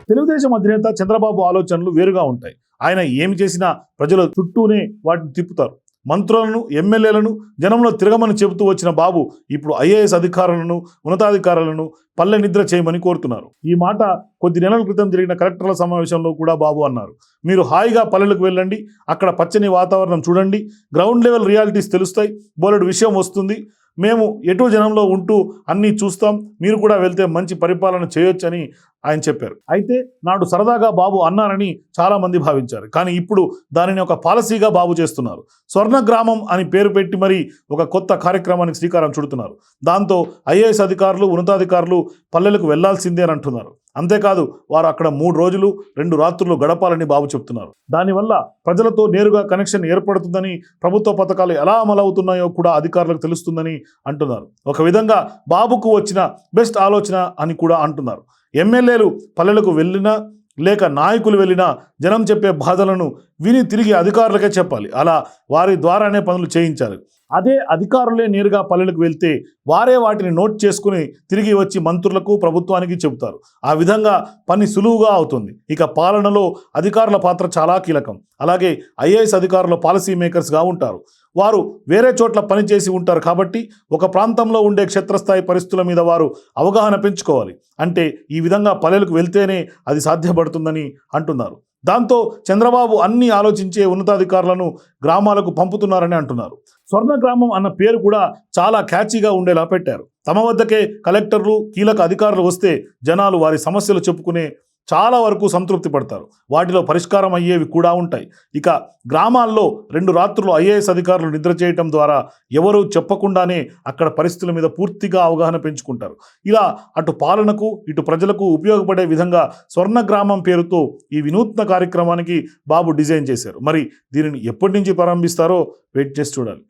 తెలుగుదేశం అధినేత చంద్రబాబు ఆలోచనలు వేరుగా ఉంటాయి. ఆయన ఏమి చేసినా ప్రజల చుట్టూనే వాటిని తిప్పుతారు. మంత్రులను, ఎమ్మెల్యేలను జనంలో తిరగమని చెబుతూ వచ్చిన బాబు ఇప్పుడు ఐఏఎస్ అధికారులను, ఉన్నతాధికారులను పల్లె నిద్ర చేయమని కోరుతున్నారు. ఈ మాట కొద్ది నెలల క్రితం జరిగిన కలెక్టర్ల సమావేశంలో కూడా బాబు అన్నారు. మీరు హాయిగా పల్లెలకు వెళ్ళండి, అక్కడ పచ్చని వాతావరణం చూడండి, గ్రౌండ్ లెవెల్ రియాలిటీస్ తెలుస్తాయి, బోలెడు విషయం వస్తుంది. మేము ఎటు జనంలో ఉంటూ అన్నీ చూస్తాం, మీరు కూడా వెళ్తే మంచి పరిపాలన చేయొచ్చని ఆయన చెప్పారు. అయితే నాడు సరదాగా బాబు అన్నారని చాలామంది భావించారు. కానీ ఇప్పుడు దానిని ఒక పాలసీగా బాబు చేస్తున్నారు. స్వర్ణ గ్రామం అని పేరు పెట్టి మరి ఒక కొత్త కార్యక్రమానికి శ్రీకారం చుడుతున్నారు. దాంతో ఐఏఎస్ అధికారులు, ఉన్నతాధికారులు పల్లెలకు వెళ్లాల్సిందే అని అంటున్నారు. అంతేకాదు వారు అక్కడ 3 రోజులు 2 రాత్రులు గడపాలని బాబు చెప్తున్నారు. దానివల్ల ప్రజలతో నేరుగా కనెక్షన్ ఏర్పడుతుందని, ప్రభుత్వ పథకాలు ఎలా అమలవుతున్నాయో కూడా అధికారులకు తెలుస్తుందని అంటున్నారు. ఒక విధంగా బాబుకు వచ్చిన బెస్ట్ ఆలోచన అని కూడా అంటున్నారు. ఎమ్మెల్యేలు పల్లెలకు వెళ్ళినా లేక నాయకులు వెళ్ళినా జనం చెప్పే బాధలను విని తిరిగి అధికారులకే చెప్పాలి. అలా వారి ద్వారానే పనులు చేయించాలి. అదే అధికారులే నేరుగా పల్లెలకు వెళ్తే వారే వాటిని నోట్ చేసుకుని తిరిగి వచ్చి మంత్రులకు, ప్రభుత్వానికి చెబుతారు. ఆ విధంగా పని సులువుగా అవుతుంది. ఇక పాలనలో అధికారుల పాత్ర చాలా కీలకం. అలాగే ఐఏఎస్ అధికారులు పాలసీ మేకర్స్గా ఉంటారు. వారు వేరే చోట్ల పనిచేసి ఉంటారు కాబట్టి ఒక ప్రాంతంలో ఉండే క్షేత్రస్థాయి పరిస్థితుల మీద వారు అవగాహన పెంచుకోవాలి. అంటే ఈ విధంగా పల్లెలకు వెళ్తేనే అది సాధ్యపడుతుందని అంటున్నారు. దాంతో చంద్రబాబు అన్ని ఆలోచించే ఉన్నతాధికారులను గ్రామాలకు పంపుతున్నారని అంటున్నారు. స్వర్ణ గ్రామం అన్న పేరు కూడా చాలా క్యాచీగా ఉండేలా పెట్టారు. తమ వద్దకే కలెక్టర్లు, కీలక అధికారులు వస్తే జనాలు వారి సమస్యలు చెప్పుకునే చాలా వరకు సంతృప్తి పడతారు. వాటిలో పరిష్కారం అయ్యేవి కూడా ఉంటాయి. ఇక గ్రామాల్లో 2 రాత్రులు ఐఏఎస్ అధికారులు నిద్ర చేయటం ద్వారా ఎవరూ చెప్పకుండానే అక్కడ పరిస్థితుల మీద పూర్తిగా అవగాహన పెంచుకుంటారు. ఇలా అటు పాలనకు, ఇటు ప్రజలకు ఉపయోగపడే విధంగా స్వర్ణ గ్రామం పేరుతో ఈ వినూత్న కార్యక్రమానికి బాబు డిజైన్ చేశారు. మరి దీనిని ఎప్పటి నుంచి ప్రారంభిస్తారో వెయిట్ చేసి చూడాలి.